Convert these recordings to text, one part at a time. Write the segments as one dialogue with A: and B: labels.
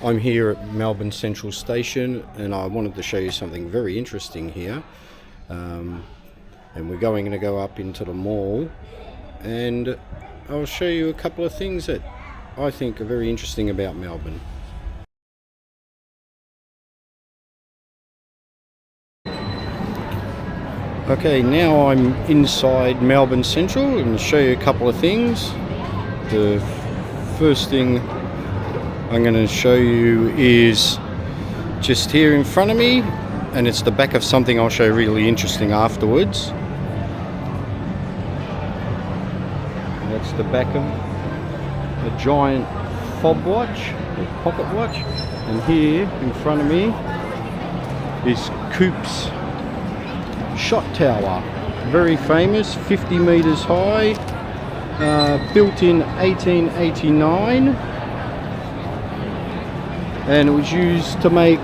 A: I'm here at Melbourne Central Station and I wanted to show you something very interesting here. And we're going to go up into the mall and I'll show you a couple of things that I think are very interesting about Melbourne. Okay, now I'm inside Melbourne Central and show you a couple of things. The first thing I'm going to show you is just here in front of me, and it's the back of something I'll show you really interesting afterwards. And that's the back of a giant fob watch, or pocket watch, and here in front of me is Coop's shot tower, very famous, 50 meters high, built in 1889, and it was used to make,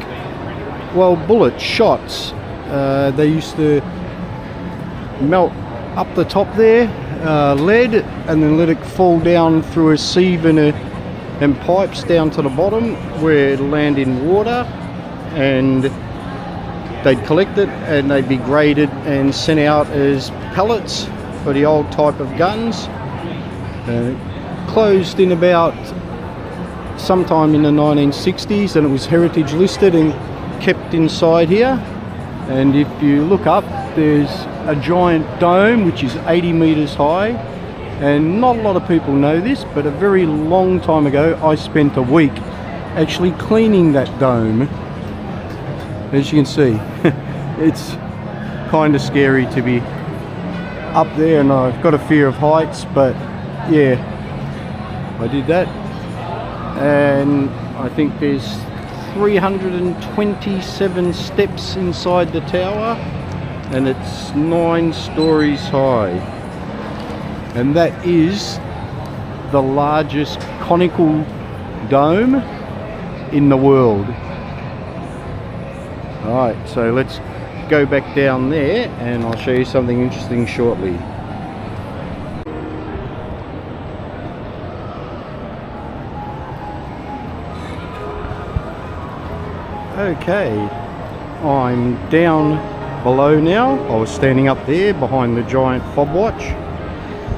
A: well, bullet shots. They used to melt up the top there, lead, and then let it fall down through a sieve and pipes down to the bottom where it'd land in water, and they'd collect it and they'd be graded and sent out as pellets for the old type of guns. Closed in about sometime in the 1960s, and it was heritage listed and kept inside here. And if you look up, there's a giant dome which is 80 meters high, and not a lot of people know this, but a very long time ago I spent a week actually cleaning that dome. As you can see, it's kind of scary to be up there, and I've got a fear of heights, but yeah, I did that. And I think there's 327 steps inside the tower, and it's 9 stories high. And that is the largest conical dome in the world. Alright, so let's go back down there and I'll show you something interesting shortly. Okay, I'm down below now. I was standing up there behind the giant fob watch,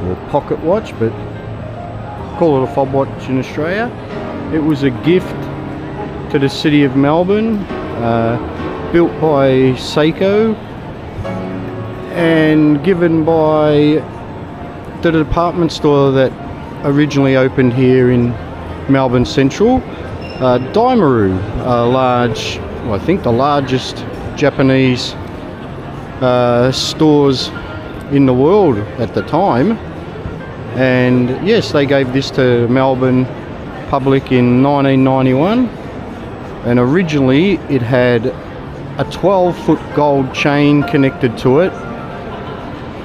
A: or pocket watch, but call it a fob watch in Australia. It was a gift to the city of Melbourne, built by Seiko and given by the department store that originally opened here in Melbourne Central, Daimaru, I think the largest Japanese stores in the world at the time. And yes, they gave this to Melbourne public in 1991, and originally it had a 12-foot gold chain connected to it,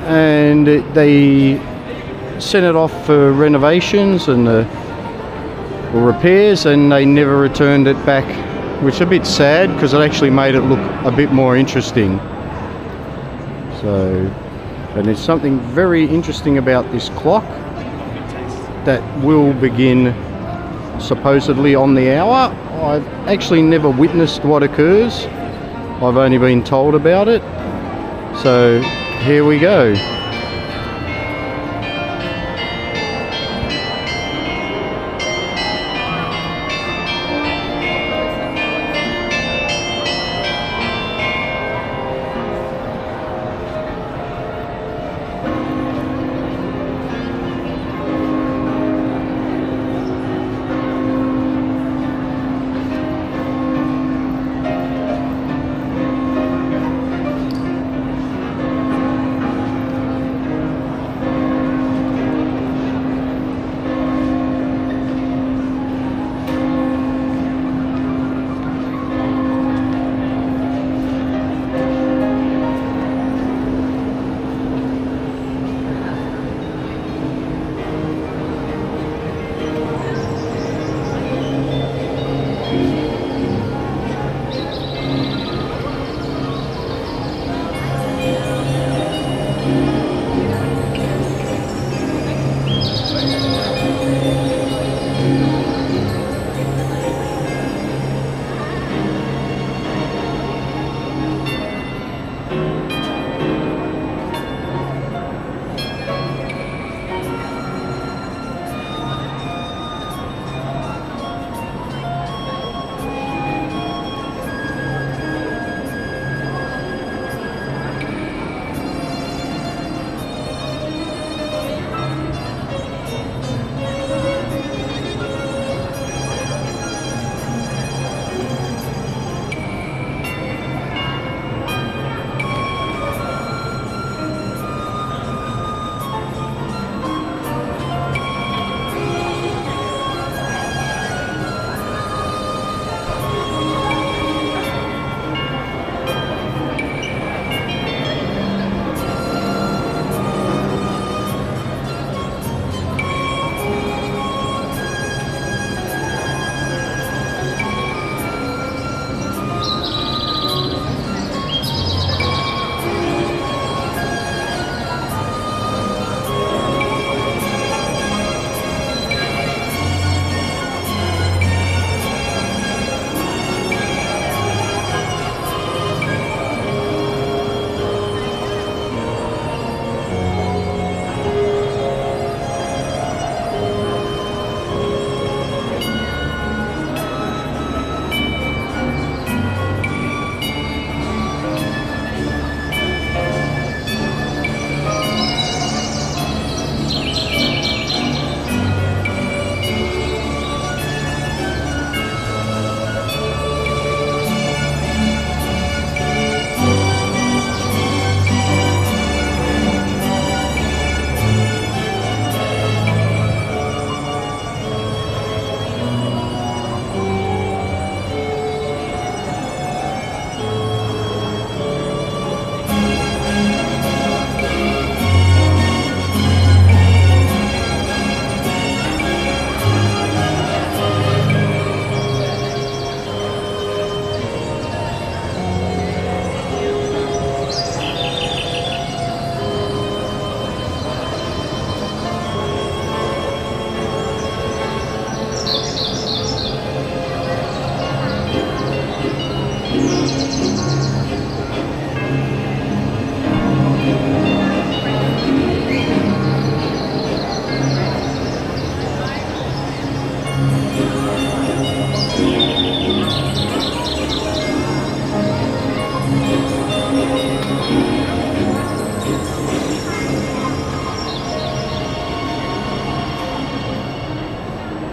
A: and they sent it off for renovations and or repairs, and they never returned it back, which is a bit sad because it actually made it look a bit more interesting. So, and there's something very interesting about this clock that will begin supposedly on the hour. I've actually never witnessed what occurs. I've only been told about it. So here we go.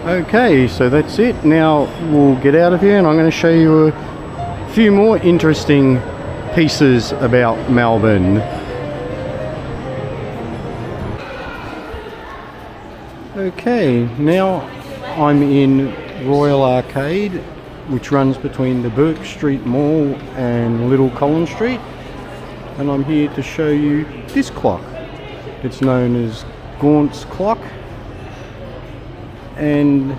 A: Okay, so that's it. Now we'll get out of here and I'm going to show you a few more interesting pieces about Melbourne. Okay, now I'm in Royal Arcade, which runs between the Bourke Street Mall and Little Collins Street, and I'm here to show you this clock. It's known as Gaunt's clock, and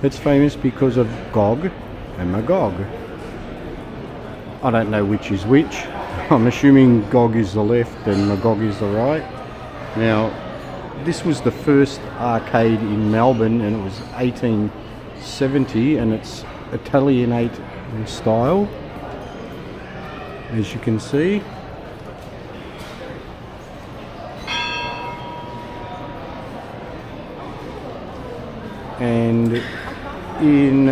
A: it's famous because of Gog and Magog. I don't know which is which. I'm assuming Gog is the left and Magog is the right. Now, this was the first arcade in Melbourne, and it was 1870, and it's Italianate in style, as you can see. And in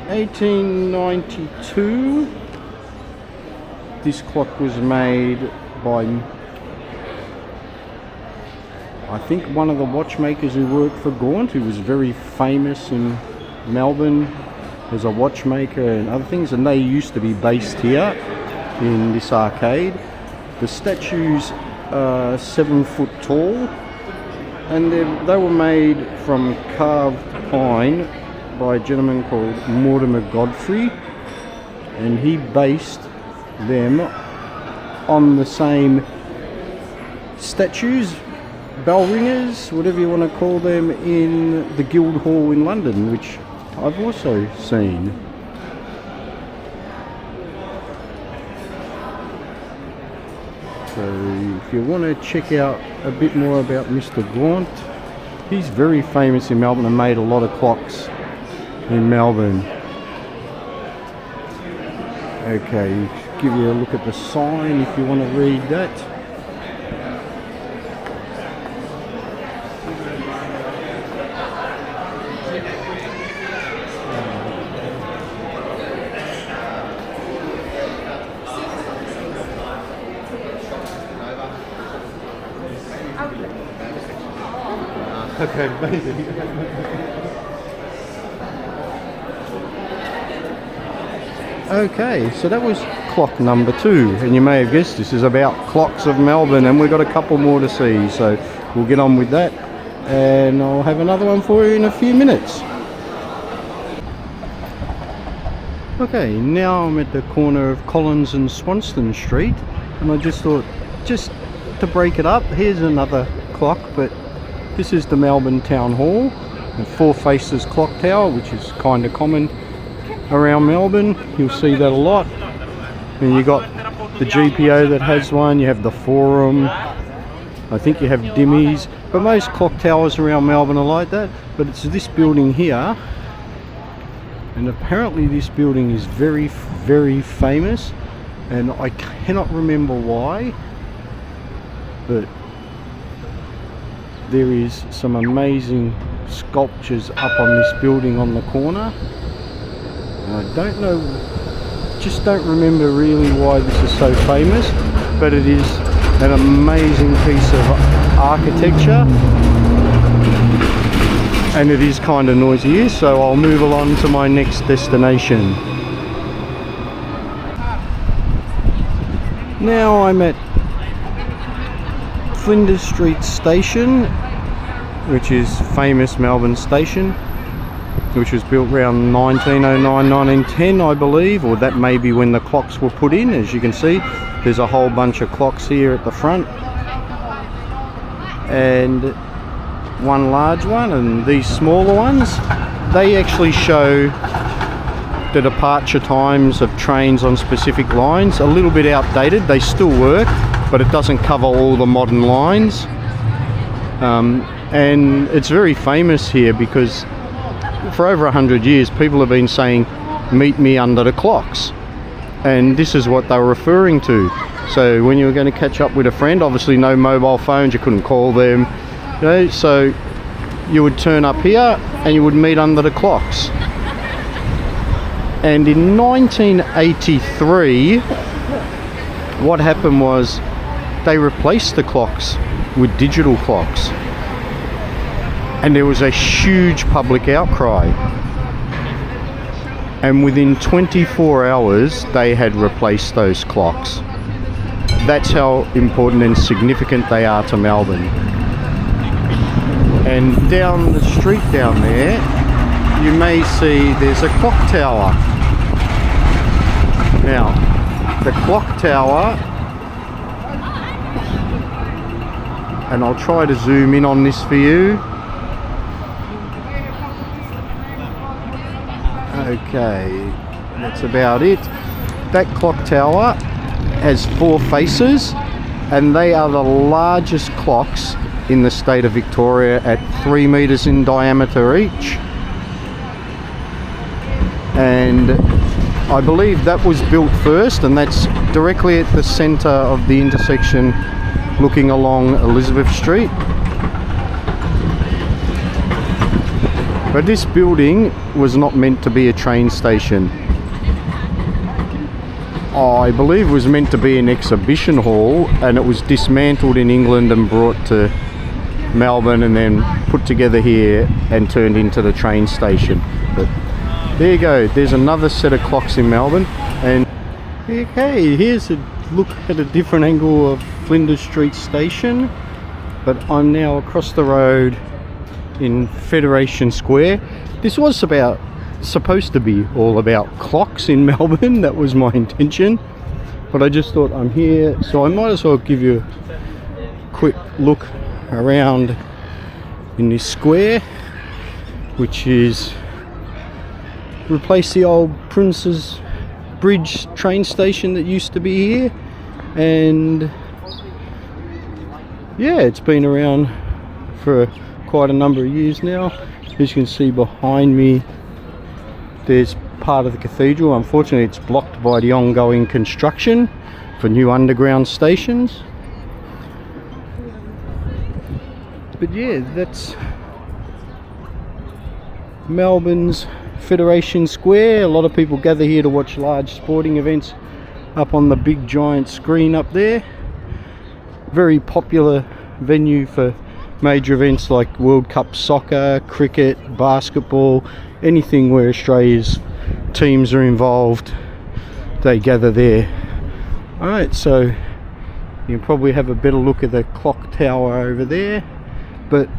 A: 1892, this clock was made by, I think, one of the watchmakers who worked for Gaunt, who was very famous in Melbourne as a watchmaker and other things, and they used to be based here in this arcade. The statues are 7 foot tall, and they were made from carved pine by a gentleman called Mortimer Godfrey, and he based them on the same statues, bell ringers, whatever you want to call them, in the Guildhall in London, which I've also seen. So if you want to check out a bit more about Mr. Gaunt, he's very famous in Melbourne and made a lot of clocks in Melbourne. Okay, give you a look at the sign if you want to read that. Okay, amazing. Okay, so that was clock number 2, and you may have guessed this is about clocks of Melbourne, and we've got a couple more to see, so we'll get on with that, and I'll have another one for you in a few minutes. Okay, now I'm at the corner of Collins and Swanston Street, and I just thought, just to break it up, here's another clock, but this is the Melbourne Town Hall, the Four Faces Clock Tower, which is kind of common around Melbourne. You'll see that a lot. And you got the GPO that has one, you have the Forum, I think you have Dimmies, but most clock towers around Melbourne are like that. But it's this building here, and apparently this building is very, very famous, and I cannot remember why, but there is some amazing sculptures up on this building on the corner. And I don't know, just don't remember really why this is so famous, but it is an amazing piece of architecture, and it is kind of noisy here, so I'll move along to my next destination. Now I'm at Flinders Street Station, which is famous Melbourne station, which was built around 1909, 1910 I believe, or that may be when the clocks were put in. As you can see, there's a whole bunch of clocks here at the front, and one large one, and these smaller ones, they actually show the departure times of trains on specific lines. A little bit outdated, they still work, but it doesn't cover all the modern lines. And it's very famous here because for over 100 years people have been saying, meet me under the clocks, and this is what they were referring to. So when you were going to catch up with a friend, obviously no mobile phones, you couldn't call them, you know, so you would turn up here and you would meet under the clocks. And in 1983 what happened was they replaced the clocks with digital clocks. and there was a huge public outcry. And within 24 hours, they had replaced those clocks. That's how important and significant they are to Melbourne. And down the street down there, you may see there's a clock tower. Now, the clock tower, and I'll try to zoom in on this for you. Okay, that's about it. That clock tower has 4 faces, and they are the largest clocks in the state of Victoria at 3 meters in diameter each. And I believe that was built first, and that's directly at the center of the intersection looking along Elizabeth Street. But this building was not meant to be a train station. I believe it was meant to be an exhibition hall, and it was dismantled in England and brought to Melbourne and then put together here and turned into the train station. But there you go, there's another set of clocks in Melbourne. And okay, here's a look at a different angle of Flinders Street Station, but I'm now across the road in Federation Square. This was supposed to be all about clocks in Melbourne. That was my intention, but I just thought I'm here, so I might as well give you a quick look around in this square, which is replaced the old Prince's Bridge train station that used to be here. And yeah, it's been around for quite a number of years now. As you can see behind me, there's part of the cathedral. Unfortunately, it's blocked by the ongoing construction for new underground stations. But yeah, that's Melbourne's Federation Square. A lot of people gather here to watch large sporting events up on the big giant screen up there. Very popular venue for major events like World Cup soccer, cricket, basketball, anything where Australia's teams are involved, they gather there. Alright, so you can probably have a better look at the clock tower over there, but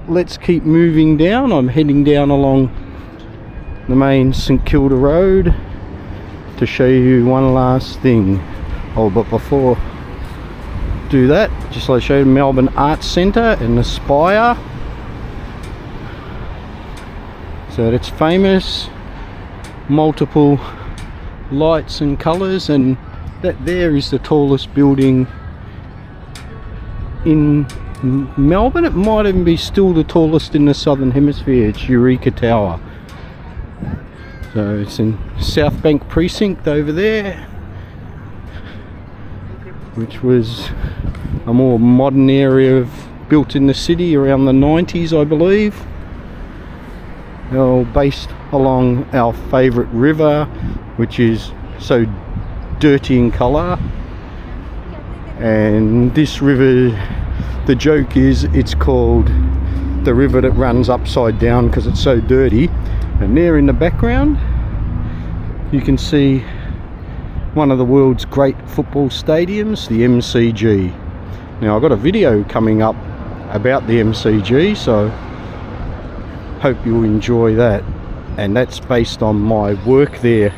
A: let's keep moving down. I'm heading down along the main St Kilda Road to show you one last thing. Oh, but before do that, just like show you Melbourne Arts Centre and the spire. So it's famous, multiple lights and colours, and that there is the tallest building in Melbourne. It might even be still the tallest in the Southern Hemisphere. It's Eureka Tower. So it's in South Bank Precinct over there, which was a more modern area built in the city around the 90s, I believe. All based along our favourite river, which is so dirty in colour. And this river, the joke is it's called the river that runs upside down because it's so dirty. And there in the background you can see one of the world's great football stadiums, the MCG. Now I've got a video coming up about the MCG, so hope you'll enjoy that. And that's based on my work there,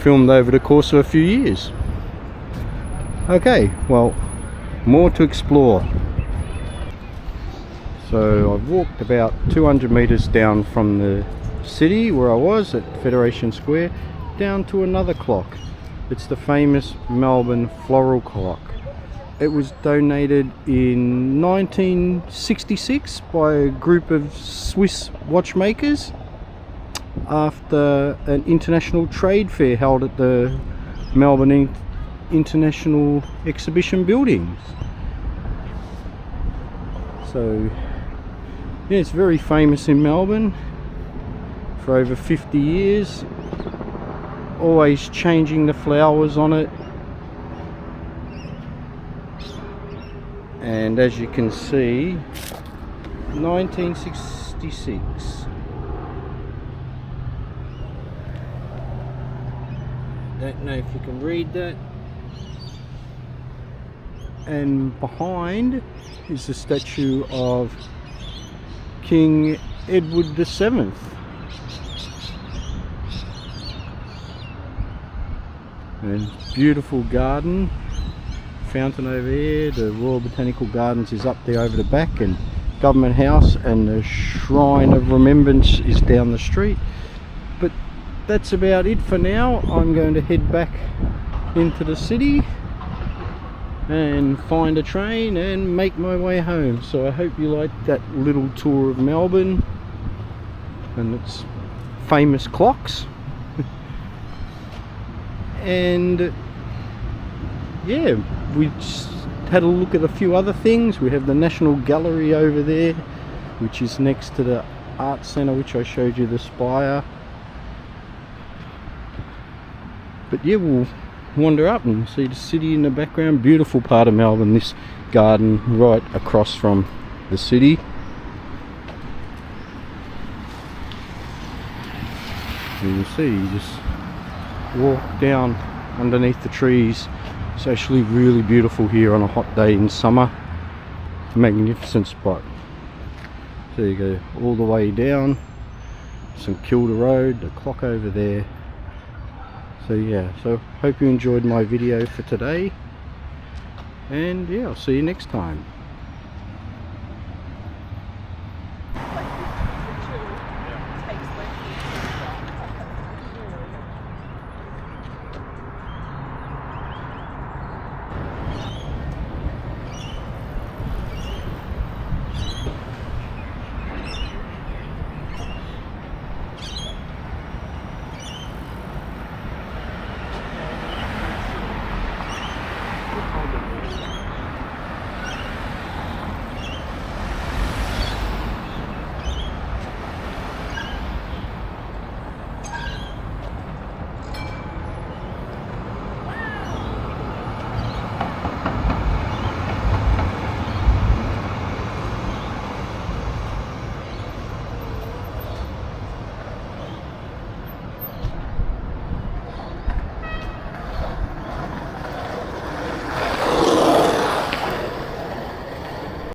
A: filmed over the course of a few years. Okay, well, more to explore. So I've walked about 200 meters down from the city where I was at Federation Square down to another clock. It's the famous Melbourne floral clock. It was donated in 1966 by a group of Swiss watchmakers after an international trade fair held at the Melbourne International Exhibition buildings. So yeah, it's very famous in Melbourne for over 50 years, always changing the flowers on it. And as you can see, 1966. Don't know if you can read that. And behind is the statue of King Edward VII. And beautiful garden, fountain over here. The Royal Botanical Gardens is up there over the back, and Government House, and the Shrine of Remembrance is down the street. But that's about it for now. I'm going to head back into the city and find a train and make my way home. So I hope you liked that little tour of Melbourne and its famous clocks. And yeah, we just had a look at a few other things. We have the National Gallery over there, which is next to the Art Centre, which I showed you, the spire. But yeah, we'll wander up and see the city in the background. Beautiful part of Melbourne, this garden right across from the city. You can see, you just walk down underneath the trees. It's actually really beautiful here on a hot day in summer. Magnificent spot. So you go all the way down St Kilda Road, the clock over there. So yeah, so hope you enjoyed my video for today, and yeah, I'll see you next time.